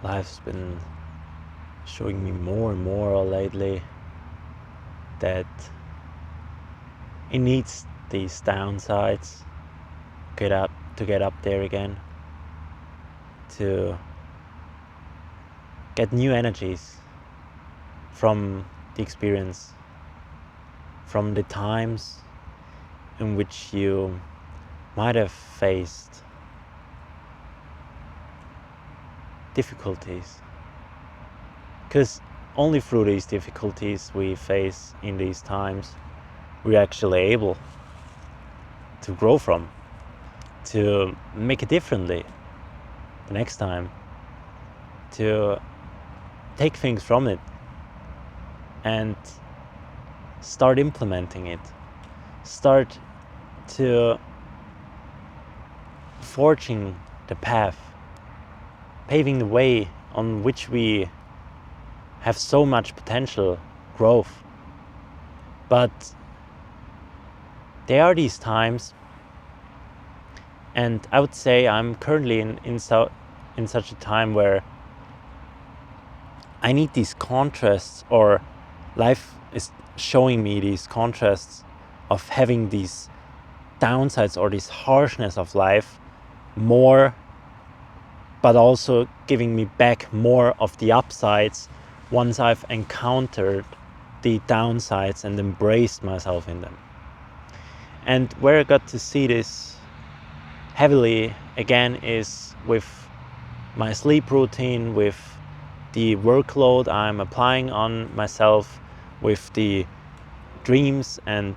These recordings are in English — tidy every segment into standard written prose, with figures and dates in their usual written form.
life's been showing me more and more lately that it needs these downsides to get up there again, to get new energies from the experience, from the times in which you might have faced difficulties. Because only through these difficulties we face in these times, we're actually able to grow from, to make it differently the next time, to take things from it and start implementing it, start to forging the path, paving the way on which we have so much potential growth. But there are these times, and I would say I'm currently in such a time where I need these contrasts, or life is showing me these contrasts of having these downsides or this harshness of life more, but also giving me back more of the upsides once I've encountered the downsides and embraced myself in them. And where I got to see this heavily again is with my sleep routine, with the workload I'm applying on myself, with the dreams and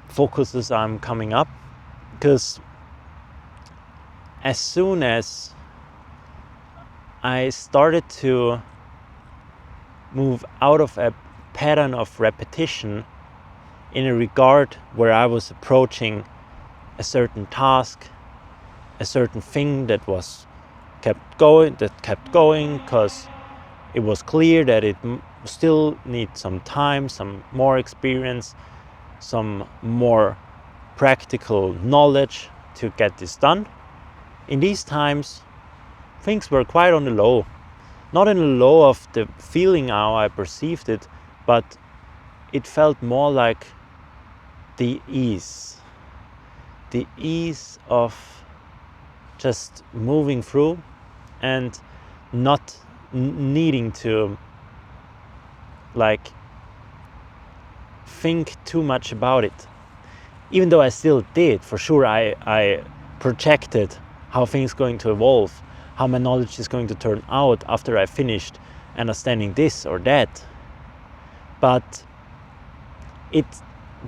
focuses I'm coming up. Because as soon as I started to move out of a pattern of repetition in a regard where I was approaching a certain task, a certain thing that kept going because it was clear that it still needs some time, some more experience, some more practical knowledge to get this done. In these times, things were quite on the low. Not in the low of the feeling how I perceived it, but it felt more like the ease of just moving through and not needing to think too much about it. Even though I still did, for sure, I projected how things are going to evolve, how my knowledge is going to turn out after I finished understanding this or that. But it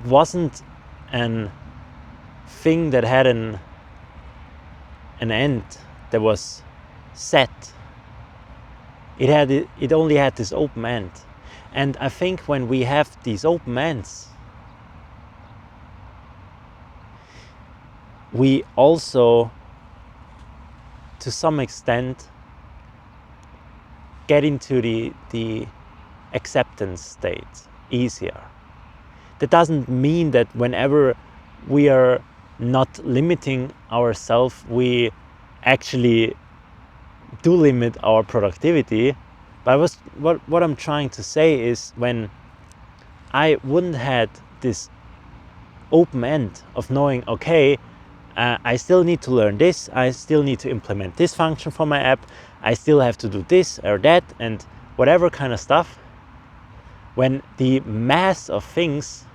wasn't an thing that had an end that was set. It only had this open end. And I think when we have these open ends, we also, to some extent, get into the acceptance state easier. That doesn't mean that whenever we are not limiting ourselves, we actually do limit our productivity. But what I'm trying to say is, when I wouldn't had this open end of knowing, okay, I still need to learn this, I still need to implement this function for my app, I still have to do this or that and whatever kind of stuff. When the mass of things,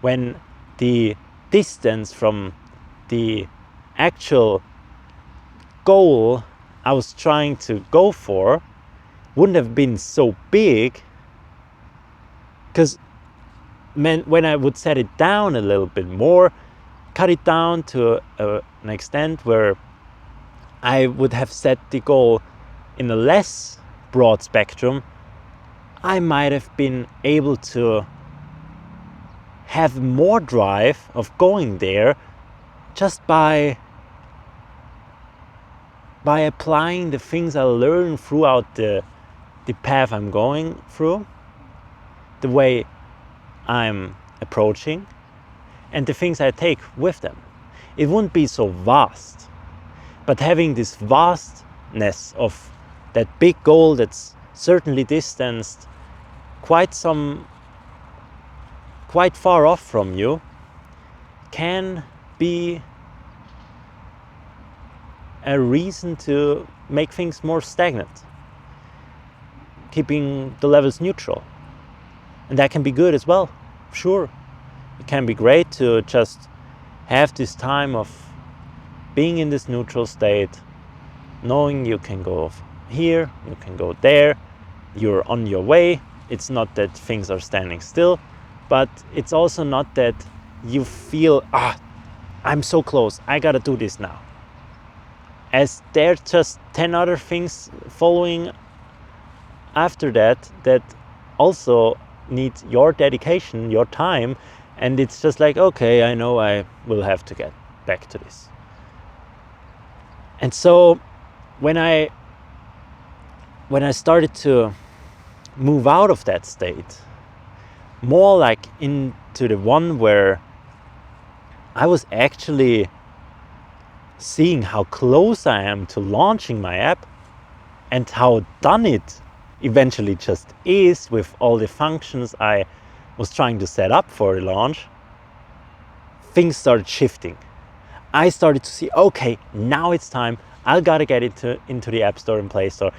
when the distance from the actual goal I was trying to go for wouldn't have been so big, because when I would set it down a little bit more, cut it down to an extent where I would have set the goal in a less broad spectrum, I might have been able to have more drive of going there just by applying the things I learned throughout the path I'm going through, the way I'm approaching, and the things I take with them. It wouldn't be so vast. But having this vastness of that big goal that's certainly distanced quite far off from you can be a reason to make things more stagnant, keeping the levels neutral. And that can be good as well, sure. It can be great to just have this time of being in this neutral state, knowing you can go here, you can go there, you're on your way. It's not that things are standing still, but it's also not that you feel, I'm so close, I gotta do this now. As there's just 10 other things following after that also need your dedication, your time, and it's just like, okay, I know I will have to get back to this. And so when I started to move out of that state, more like into the one where I was actually seeing how close I am to launching my app and how done it eventually just is with all the functions I was trying to set up for the launch, things started shifting. I started to see, okay, now it's time. I gotta get into the App Store and Play Store.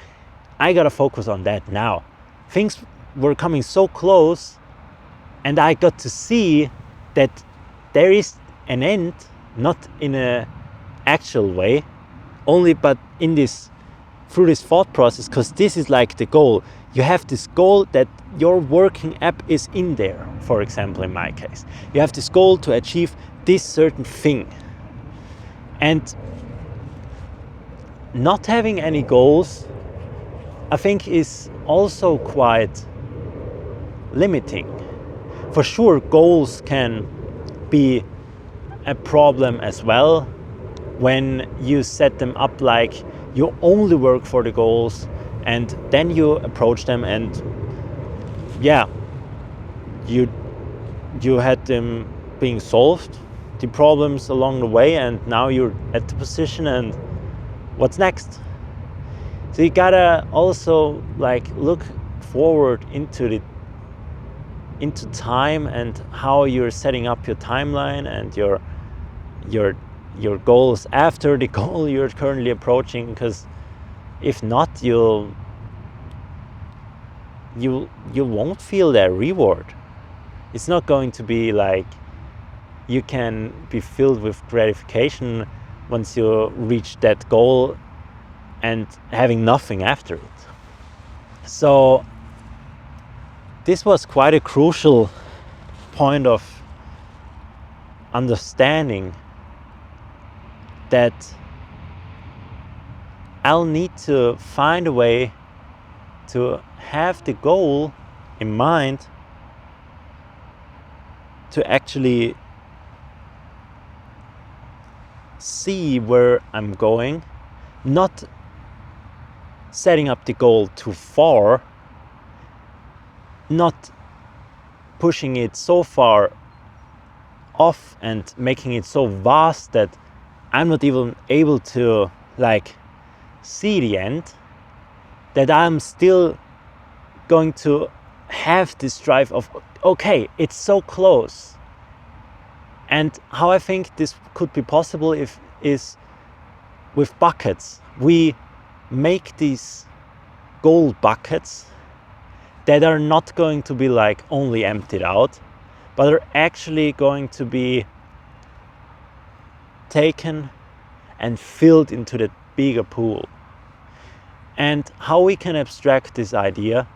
I gotta focus on that now. Things were coming so close, and I got to see that there is an end, not in an actual way, only but in this, through this thought process, because this is like the goal. You have this goal that your working app is in there, for example, in my case. You have this goal to achieve this certain thing. And not having any goals, I think, is also quite limiting. For sure, goals can be a problem as well when you set them up like you only work for the goals and then you approach them and you had them being solved, the problems along the way, and now you're at the position and what's next? So you gotta also like look forward into time and how you're setting up your timeline and your goals after the goal you're currently approaching, because if not, you won't feel that reward. It's not going to be like you can be filled with gratification once you reach that goal and having nothing after it. So this was quite a crucial point of understanding that I'll need to find a way to have the goal in mind to actually see where I'm going, not setting up the goal too far, not pushing it so far off and making it so vast that I'm not even able to like see the end, that I'm still going to have this drive of, okay, it's so close. And how I think this could be possible is with buckets. We make these goal buckets that are not going to be like only emptied out, but are actually going to be taken and filled into the bigger pool. And how we can abstract this idea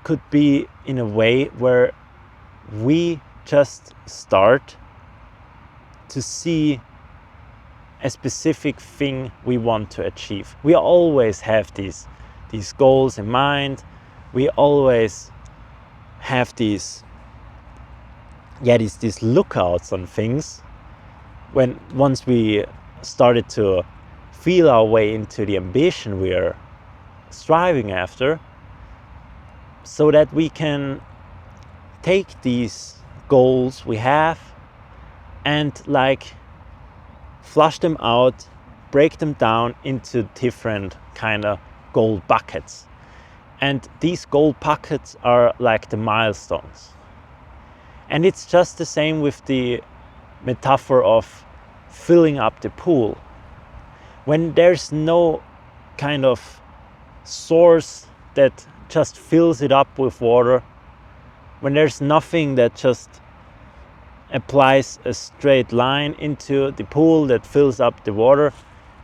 could be in a way where we just start to see a specific thing we want to achieve. We always have these goals in mind. We always have these lookouts on things. Once we started to feel our way into the ambition we are striving after, so that we can take these goals we have and like flush them out, break them down into different kind of gold buckets. And these gold buckets are like the milestones. And it's just the same with the metaphor of filling up the pool. When there's no kind of source that just fills it up with water, when there's nothing that just applies a straight line into the pool that fills up the water,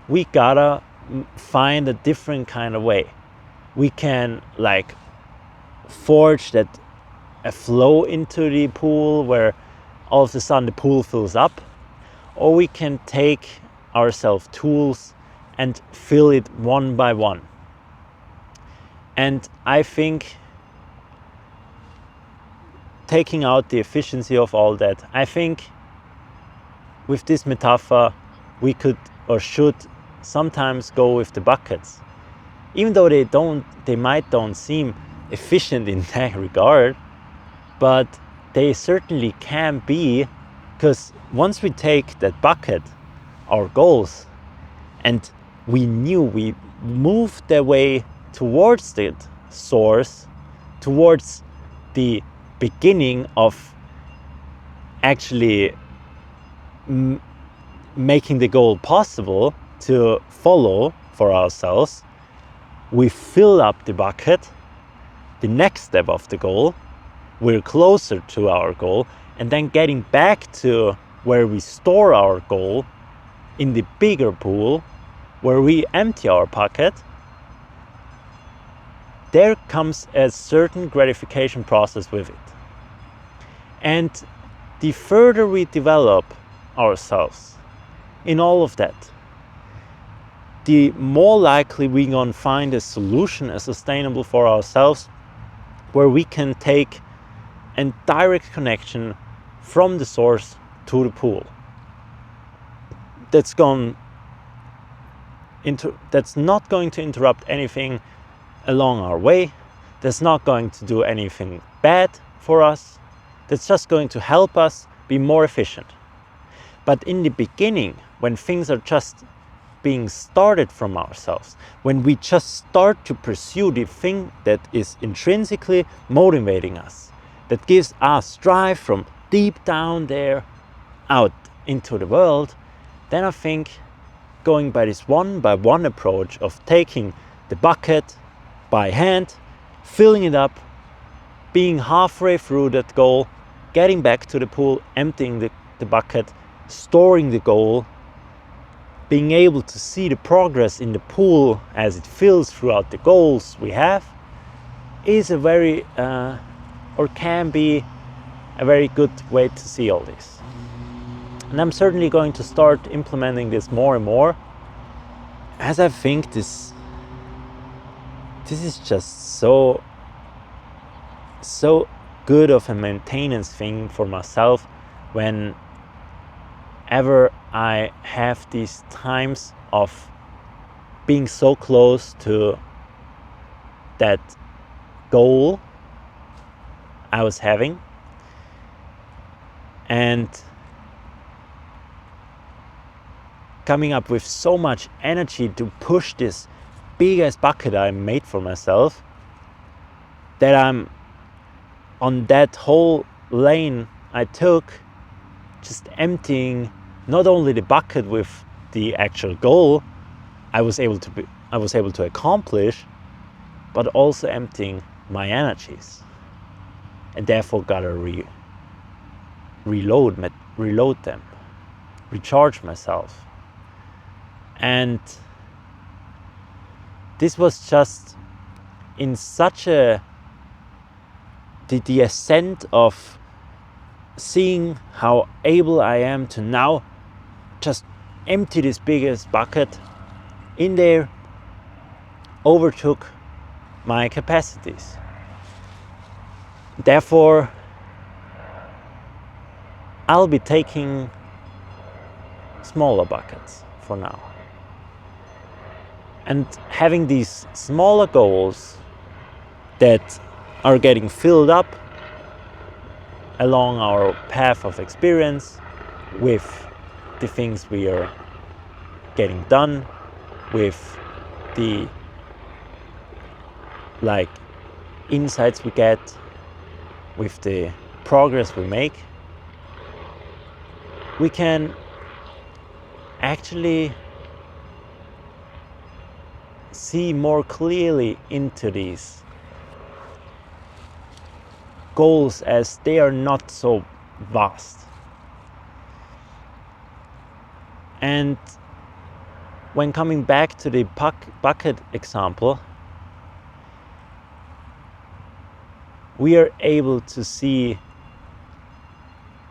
we gotta find a different kind of way. We can like forge that a flow into the pool where all of a sudden the pool fills up, or we can take ourselves tools and fill it one by one. And I think taking out the efficiency of all that, I think with this metaphor we could or should sometimes go with the buckets, even though they might don't seem efficient in that regard, but they certainly can be, because once we take that bucket, our goals, and we moved their way towards the source, towards the beginning of actually making the goal possible to follow for ourselves, we fill up the bucket, the next step of the goal, we're closer to our goal, and then getting back to where we store our goal in the bigger pool, where we empty our bucket, there comes a certain gratification process with it. And the further we develop ourselves in all of that, the more likely we're going to find a solution, a sustainable for ourselves, where we can take a direct connection from the source to the pool. That's not going to interrupt anything along our way. That's not going to do anything bad for us. That's just going to help us be more efficient. But in the beginning, when things are just being started from ourselves, when we just start to pursue the thing that is intrinsically motivating us, that gives us drive from deep down there out into the world, then I think going by this one by one approach of taking the bucket by hand, filling it up, being halfway through that goal, getting back to the pool, emptying the bucket, storing the goal, being able to see the progress in the pool as it fills throughout the goals we have, is a very or can be a very good way to see all this. And I'm certainly going to start implementing this more and more, as I think this is just so good of a maintenance thing for myself whenever I have these times of being so close to that goal I was having, and coming up with so much energy to push this big ass bucket I made for myself, that I'm on that whole lane I took, just emptying not only the bucket with the actual goal I was able to accomplish, but also emptying my energies, and therefore gotta reload them, recharge myself. And this was just in such the ascent of seeing how able I am to now just empty this biggest bucket in there, overtook my capacities. Therefore, I'll be taking smaller buckets for now. And having these smaller goals that are getting filled up along our path of experience with the things we are getting done, with the like insights we get, with the progress we make, we can actually see more clearly into these goals, as they are not so vast. And when coming back to the bucket example, we are able to see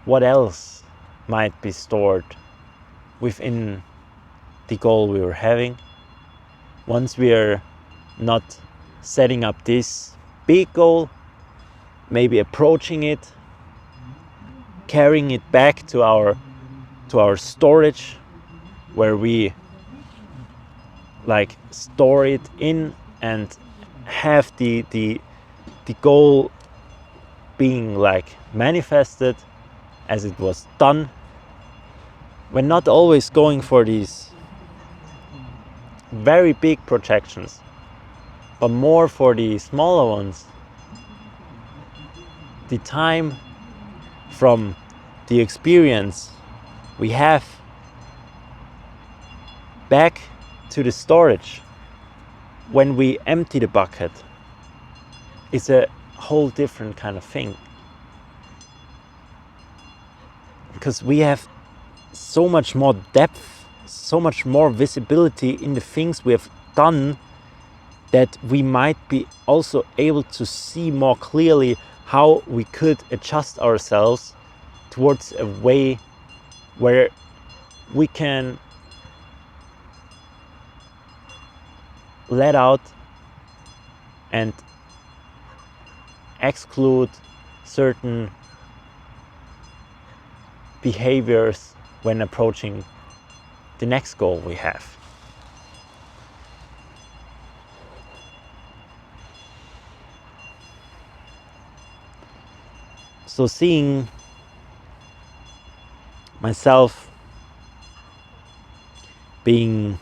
what else might be stored within the goal we were having. Once we are not setting up this big goal, maybe approaching it, carrying it back to our storage, where we like store it in and have the goal being like manifested as it was done. We're not always going for these very big projections, but more for the smaller ones. The time from the experience we have back to the storage when we empty the bucket is a whole different kind of thing, because we have so much more depth, so much more visibility in the things we have done, that we might be also able to see more clearly how we could adjust ourselves towards a way where we can let out and exclude certain behaviors when approaching the next goal we have. So seeing myself being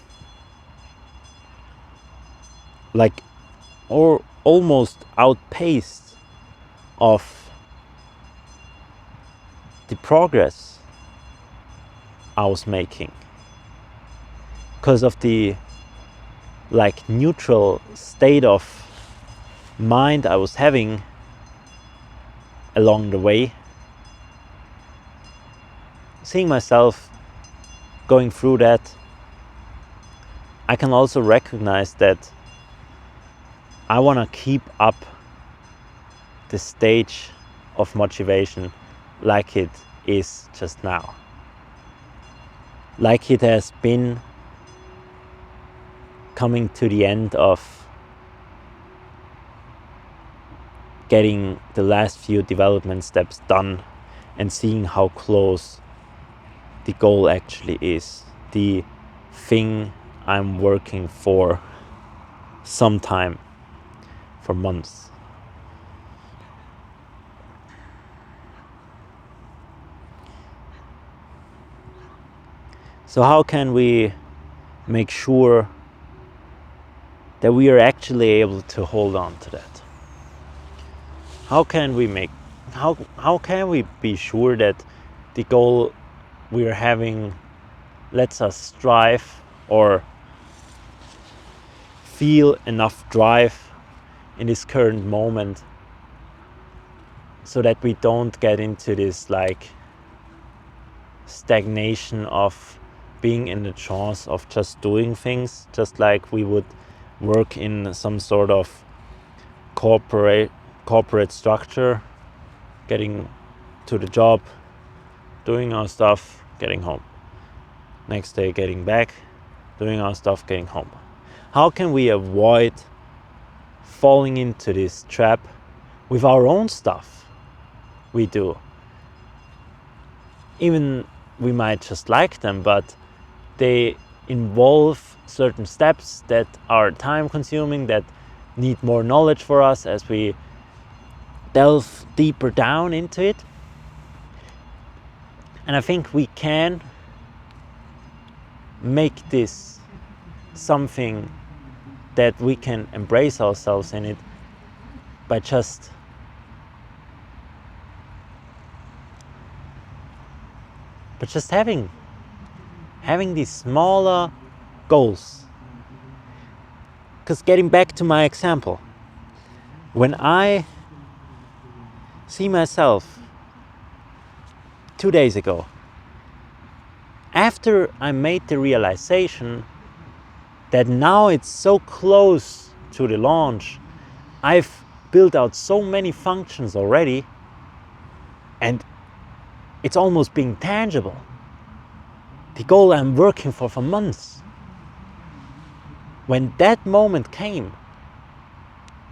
like or almost outpaced of the progress I was making, because of the like neutral state of mind I was having along the way. Seeing myself going through that, I can also recognize that I want to keep up the stage of motivation like it is just now, like it has been coming to the end of getting the last few development steps done and seeing how close the goal actually is, the thing I'm working for some time, for months. So how can we make sure that we are actually able to hold on to that? How can we be sure that the goal we are having lets us strive or feel enough drive in this current moment, so that we don't get into this like stagnation of being in the trance of just doing things, just like we would work in some sort of corporate structure, getting to the job, doing our stuff, getting home. Next day getting back, doing our stuff, getting home. How can we avoid falling into this trap with our own stuff we do? Even we might just like them, but they involve certain steps that are time consuming, that need more knowledge for us as we delve deeper down into it. And I think we can make this something that we can embrace ourselves in it by just having these smaller goals. Because getting back to my example, when I see myself 2 days ago, after I made the realization that now it's so close to the launch, I've built out so many functions already, and it's almost being tangible. The goal I'm working for months. When that moment came,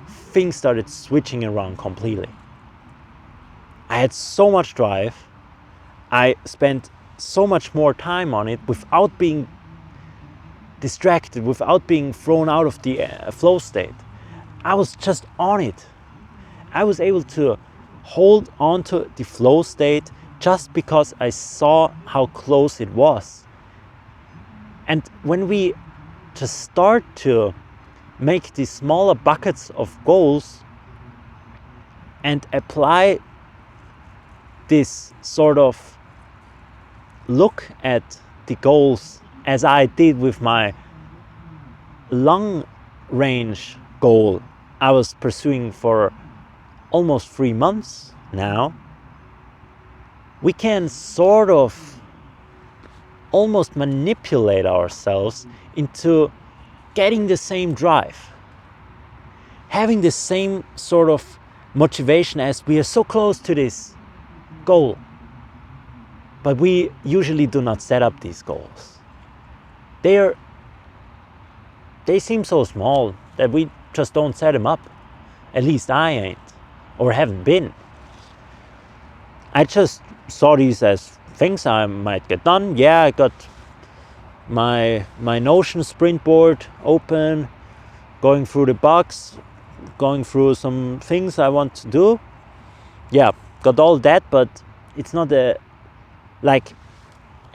things started switching around completely. I had so much drive. I spent so much more time on it without being distracted, without being thrown out of the flow state. I was just on it. I was able to hold on to the flow state just because I saw how close it was. And when we just start to make these smaller buckets of goals and apply this sort of look at the goals as I did with my long range goal I was pursuing for almost 3 months now, we can sort of almost manipulate ourselves into getting the same drive, having the same sort of motivation as we are so close to this goal. But we usually do not set up these goals. They seem so small that we just don't set them up. At least I ain't, or haven't been. I just saw these as things I might get done. Yeah, I got my Notion sprint board open, going through the box, going through some things I want to do. Yeah, got all that, but it's not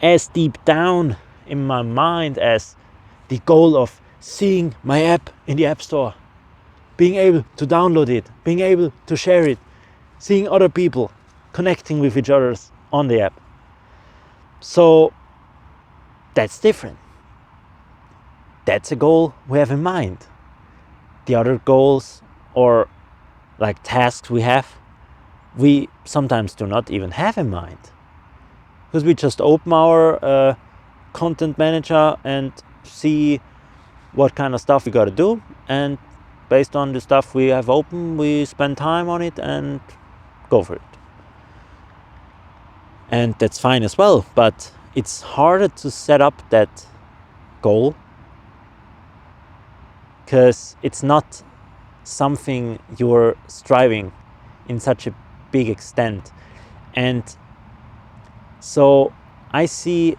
as deep down in my mind as the goal of seeing my app in the App Store, being able to download it, being able to share it, seeing other people, connecting with each other on the app. So that's different. That's a goal we have in mind. The other goals or like tasks we sometimes do not even have in mind. Because we just open our content manager and see what kind of stuff we got to do, and based on the stuff we have open, we spend time on it and go for it. And that's fine as well, but it's harder to set up that goal because it's not something you're striving in such a big extent. And so I see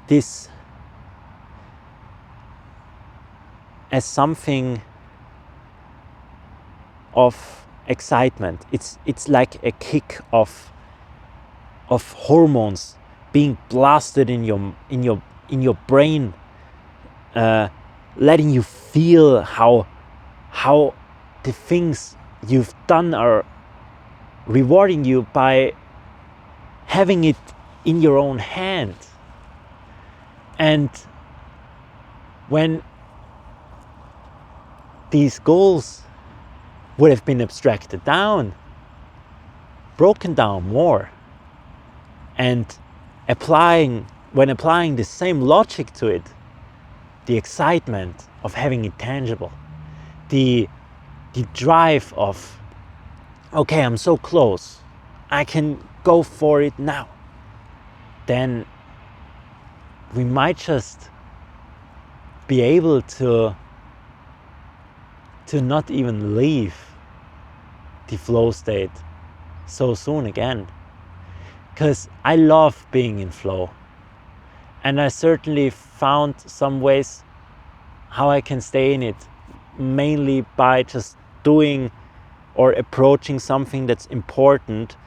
this as something of excitement. It's like a kick of hormones being blasted in your brain, letting you feel how the things you've done are rewarding you by having it in your own hand. And when these goals would have been abstracted down, broken down more, and when applying the same logic to it, the excitement of having it tangible, the drive of, okay, I'm so close, I can go for it now, then we might just be able to not even leave the flow state so soon again. Because I love being in flow, and I certainly found some ways how I can stay in it, mainly by just doing or approaching something that's important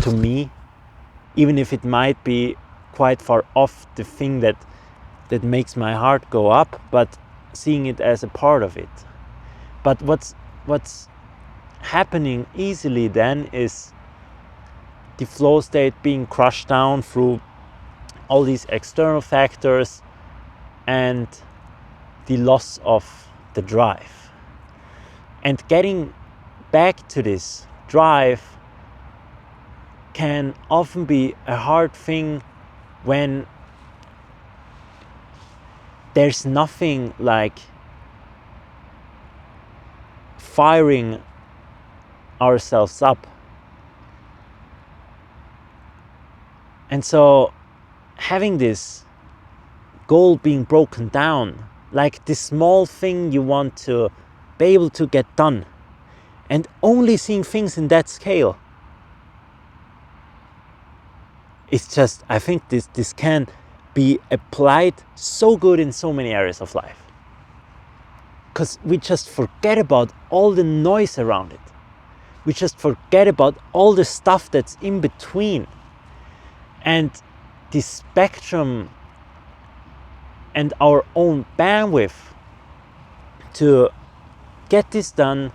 to me, even if it might be quite far off the thing that makes my heart go up, but seeing it as a part of it. But what's happening easily then is the flow state being crushed down through all these external factors and the loss of the drive. And getting back to this drive can often be a hard thing when there's nothing like firing ourselves up. And so having this goal being broken down, like this small thing you want to be able to get done, and only seeing things in that scale, it's just, I think this can be applied so good in so many areas of life. Because we just forget about all the noise around it. We just forget about all the stuff that's in between. And the spectrum and our own bandwidth to get this done,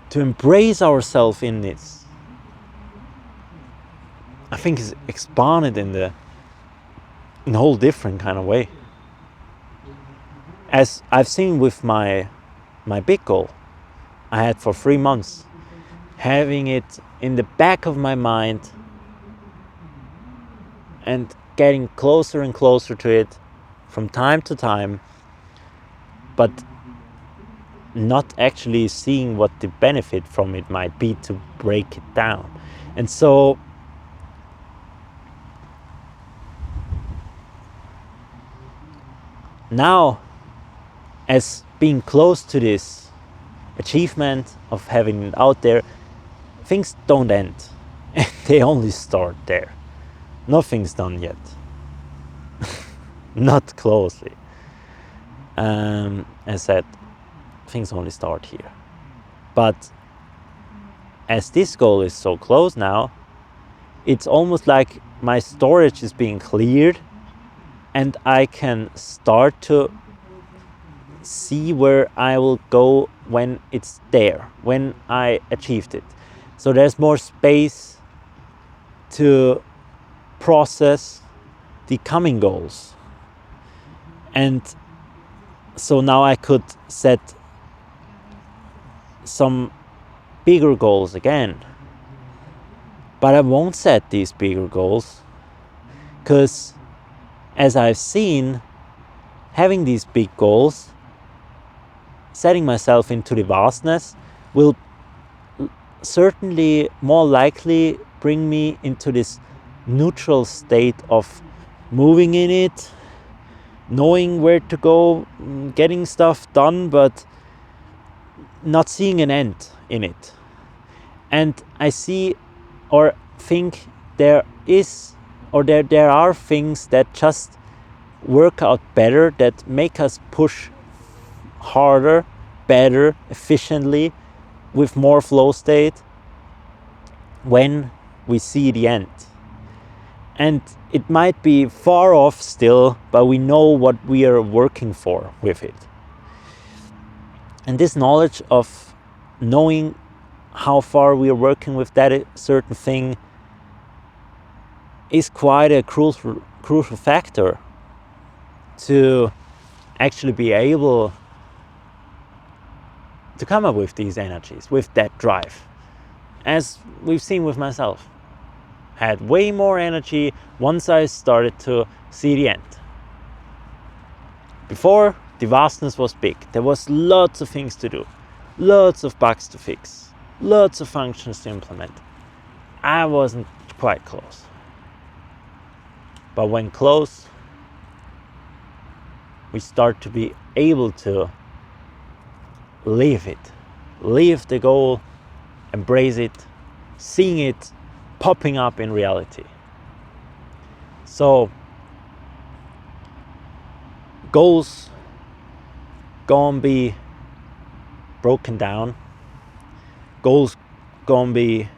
to embrace ourselves in this, I think is expanded in a whole different kind of way. As I've seen with my big goal I had for 3 months, having it in the back of my mind and getting closer and closer to it from time to time, but not actually seeing what the benefit from it might be to break it down. And so now, as being close to this achievement of having it out there, things don't end. They only start there. Nothing's done yet. Not closely. As I said, things only start here. But as this goal is so close now, it's almost like my storage is being cleared and I can start to see where I will go when it's there, when I achieved it. So there's more space to process the coming goals. And so now I could set some bigger goals again. But I won't set these bigger goals because, as I've seen, having these big goals, setting myself into the vastness, will certainly more likely bring me into this neutral state of moving in it, knowing where to go, getting stuff done, but not seeing an end in it. And I see or think there are things that just work out better, that make us push harder, better, efficiently, with more flow state when we see the end. And it might be far off still, but we know what we are working for with it. And this knowledge of knowing how far we are working with that certain thing is quite a crucial factor to actually be able to come up with these energies, with that drive. As we've seen with myself, had way more energy once I started to see the end. Before, the vastness was big. There was lots of things to do, lots of bugs to fix, lots of functions to implement. I wasn't quite close. But when close, we start to be able to live it, live the goal, embrace it, seeing it popping up in reality. So goals gonna be broken down, goals gonna be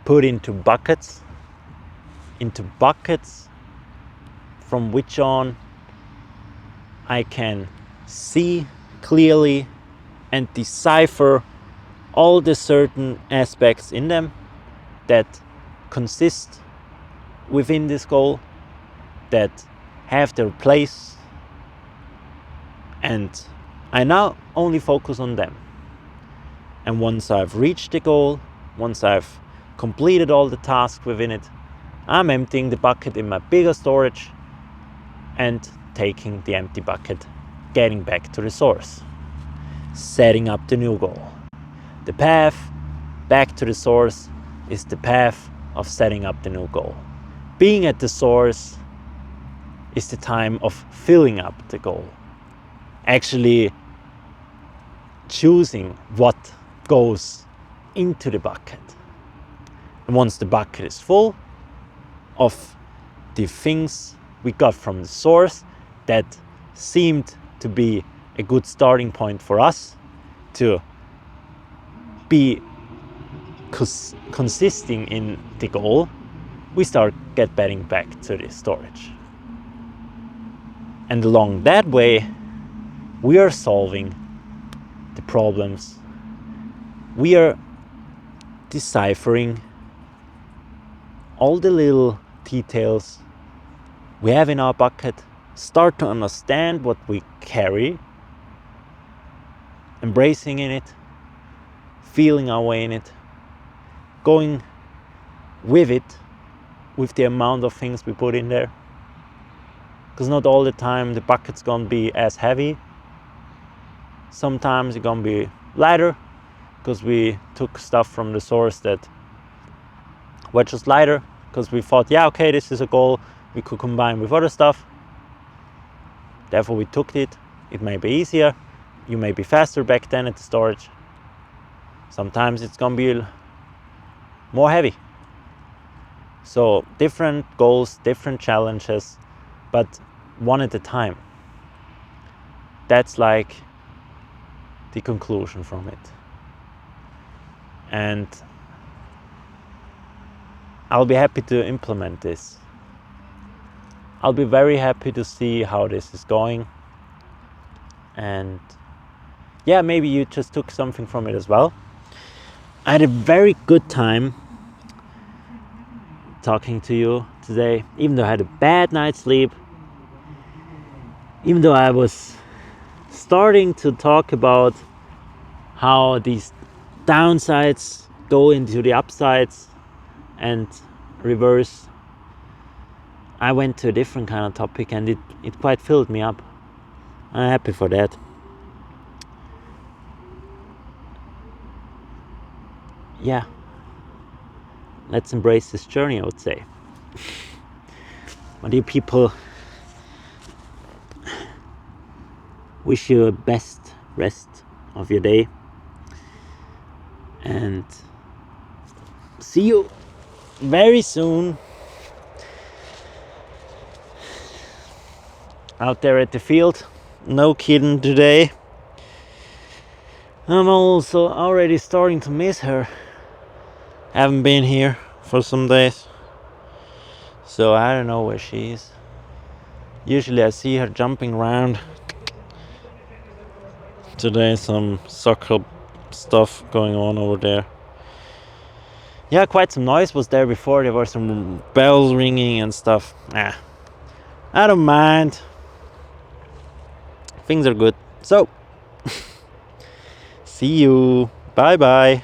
put into buckets from which on I can see clearly and decipher all the certain aspects in them that consist within this goal, that have their place, and I now only focus on them. And once I've reached the goal, once I've completed all the tasks within it, I'm emptying the bucket in my bigger storage and taking the empty bucket, getting back to the source, setting up the new goal. The path back to the source is the path of setting up the new goal. Being at the source is the time of filling up the goal. Actually choosing what goes into the bucket. And once the bucket is full of the things we got from the source that seemed to be a good starting point for us to be consisting in the goal, we start getting back to the storage. And along that way, we are solving the problems. We are deciphering all the little details we have in our bucket, start to understand what we carry, embracing in it, feeling our way in it, going with it, with the amount of things we put in there. Because not all the time the bucket's gonna be as heavy. Sometimes it's gonna be lighter, because we took stuff from the source that were just lighter, because we thought, yeah, okay, this is a goal we could combine with other stuff. Therefore we took it. It may be easier. You may be faster back then at the storage. Sometimes it's gonna be more heavy. So different goals, different challenges, but one at a time. That's like the conclusion from it. And I'll be happy to implement this. I'll be very happy to see how this is going. And yeah, maybe you just took something from it as well. I had a very good time talking to you today, even though I had a bad night's sleep, even though I was starting to talk about how these downsides go into the upsides and reverse. I went to a different kind of topic, and it quite filled me up. I'm happy for that. Yeah, let's embrace this journey, I would say. My dear people, wish you a best rest of your day, and see you very soon out there at the field. No kidding today. I'm also already starting to miss her. Haven't been here for some days, so I don't know where she is. Usually I see her jumping around. Today some soccer stuff going on over there. Yeah, quite some noise was there before. There were some bells ringing and stuff. I don't mind. Things are good. So, see you. Bye bye.